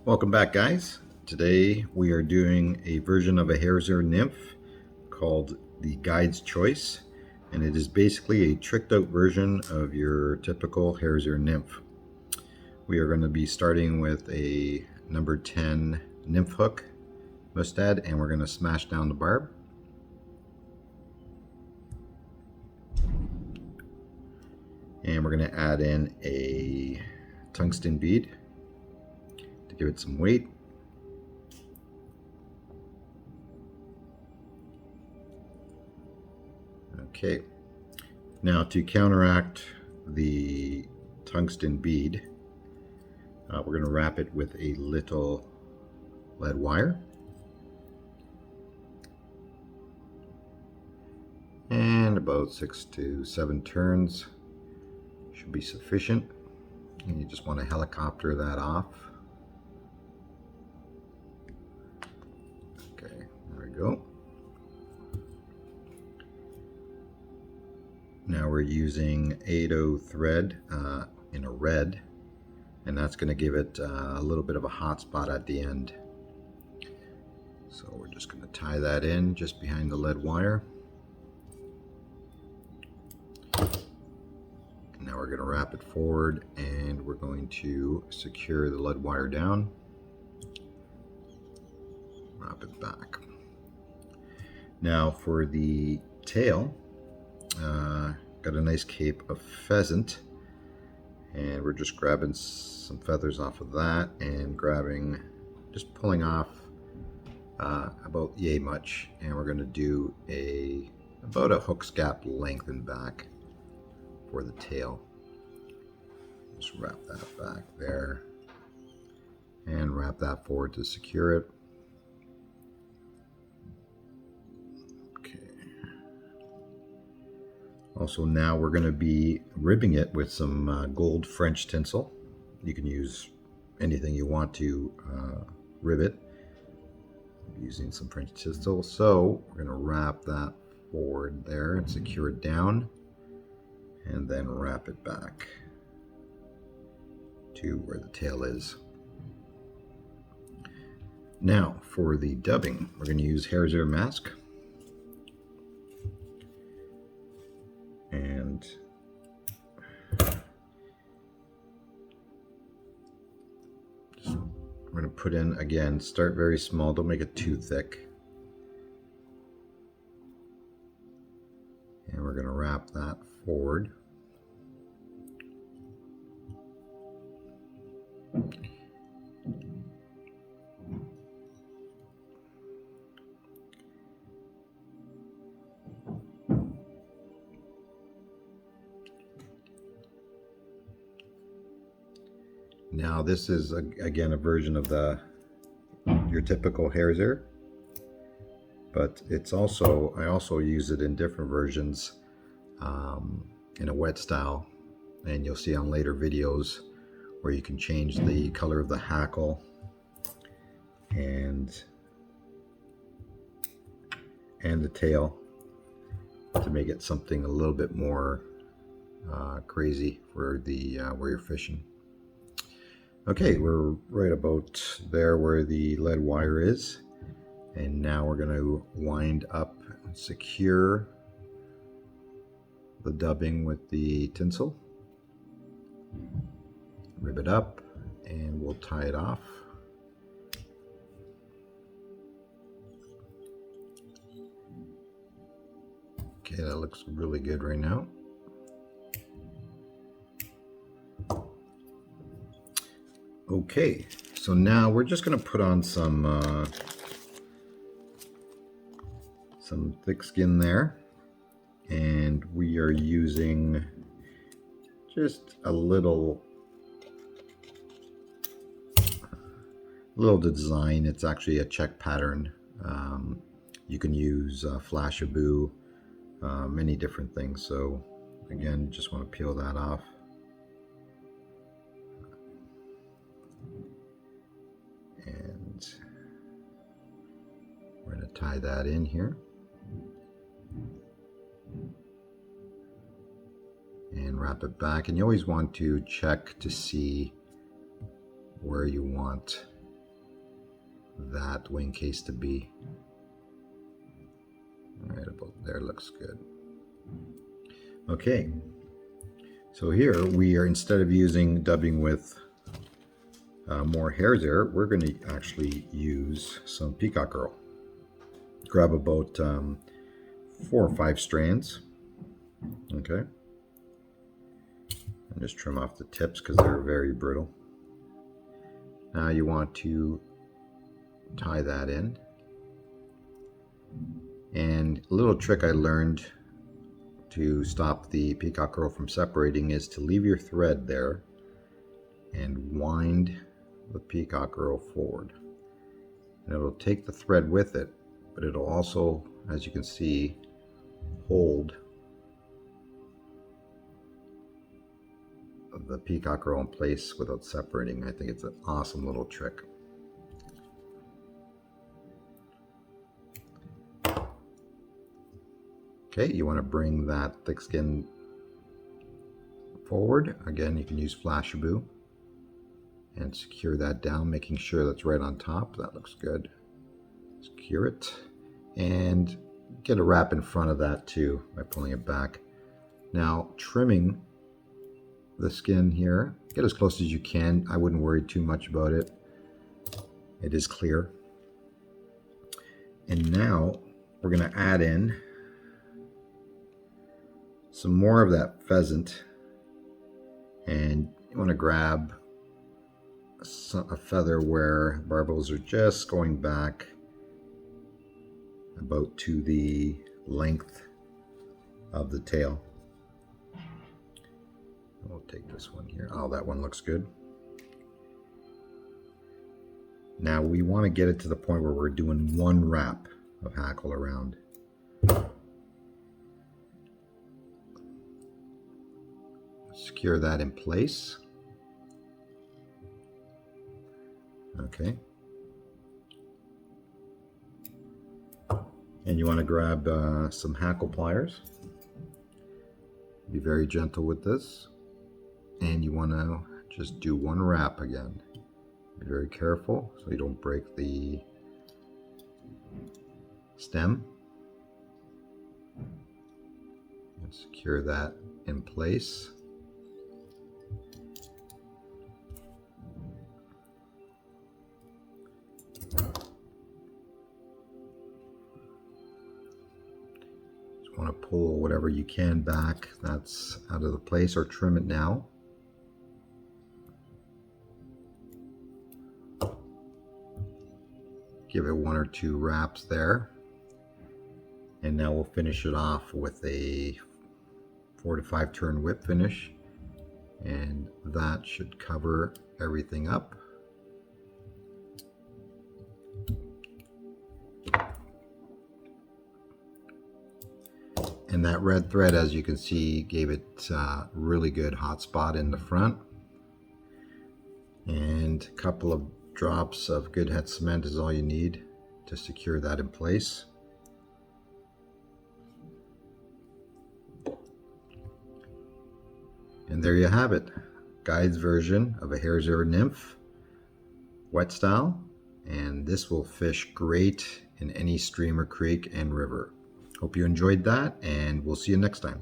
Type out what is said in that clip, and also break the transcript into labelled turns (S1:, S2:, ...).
S1: Welcome back, guys. Today we are doing a version of a Hares Nymph called the Guide's Choice, and it is basically a tricked out version of your typical Hares Nymph. We are going to be starting with a number 10 Nymph hook mustad, and we're going to smash down the barb. And we're going to add in a tungsten bead to give it some weight. Okay, now to counteract the tungsten bead, we're going to wrap it with a little lead wire. And about 6 to 7 turns should be sufficient. And you just want to helicopter that off. Okay, there we go. Now we're using 8/0 thread in a red, and that's going to give it a little bit of a hot spot at the end. So we're just going to tie that in just behind the lead wire. Now we're going to wrap it forward, and we're going to secure the lead wire down. Wrap it back. Now for the tail, got a nice cape of pheasant, and we're just grabbing some feathers off of that and just pulling off about yay much, and we're going to do about a hook's gap length and back for the tail. Just wrap that back there and wrap that forward to secure it. Also, now we're going to be ribbing it with some gold French tinsel. You can use anything you want to rib it using some French tinsel. So we're going to wrap that forward there and secure it down, and then wrap it back to where the tail is. Now for the dubbing, we're going to use Hares mask. And we're going to put in, again, start very small, don't make it too thick. And we're going to wrap that forward. Now this is again a version of your typical Hares, but it's also, I also use it in different versions in a wet style, and you'll see on later videos where you can change the color of the hackle and the tail to make it something a little bit more crazy for the where you're fishing. Okay, we're right about there where the lead wire is, and now we're going to wind up and secure the dubbing with the tinsel. Rib it up, and we'll tie it off. Okay, that looks really good right now. Okay, so now we're just going to put on some thick skin there, and we are using just a little design. It's actually a check pattern. You can use flashaboo, many different things. So again, just want to peel that off. And we're going to tie that in here and wrap it back. And you always want to check to see where you want that wing case to be. Right about there looks good. Okay, so here we are, instead of using dubbing with more hare's ear, we're going to actually use some peacock girl. Grab about 4 or 5 strands. Okay, and just trim off the tips because they're very brittle. Now you want to tie that in. And a little trick I learned to stop the peacock girl from separating is to leave your thread there and wind the peacock girl forward. And it'll take the thread with it, but it'll also, as you can see, hold the peacock girl in place without separating. I think it's an awesome little trick. Okay, you want to bring that thick skin forward. Again, you can use Flashaboo and secure that down, making sure that's right on top. That looks good. Secure it and get a wrap in front of that too by pulling it back. Now, trimming the skin here, get as close as you can. I wouldn't worry too much about it. It is clear. And now we're going to add in some more of that pheasant, and you want to grab a feather where barbels are just going back about to the length of the tail. We'll take this one here. Oh, that one looks good. Now we want to get it to the point where we're doing one wrap of hackle around. Secure that in place. Okay. And you want to grab some hackle pliers. Be very gentle with this. And you want to just do one wrap again. Be very careful so you don't break the stem. And secure that in place. Want to pull whatever you can back that's out of the place, or trim it now. Give it 1 or 2 wraps there, and now we'll finish it off with a 4 to 5 turn whip finish, and that should cover everything up. And that red thread, as you can see, gave it a really good hot spot in the front. And a couple of drops of good head cement is all you need to secure that in place. And there you have it. Guide's version of a hare's ear nymph, wet style. And this will fish great in any stream or creek and river. Hope you enjoyed that, and we'll see you next time.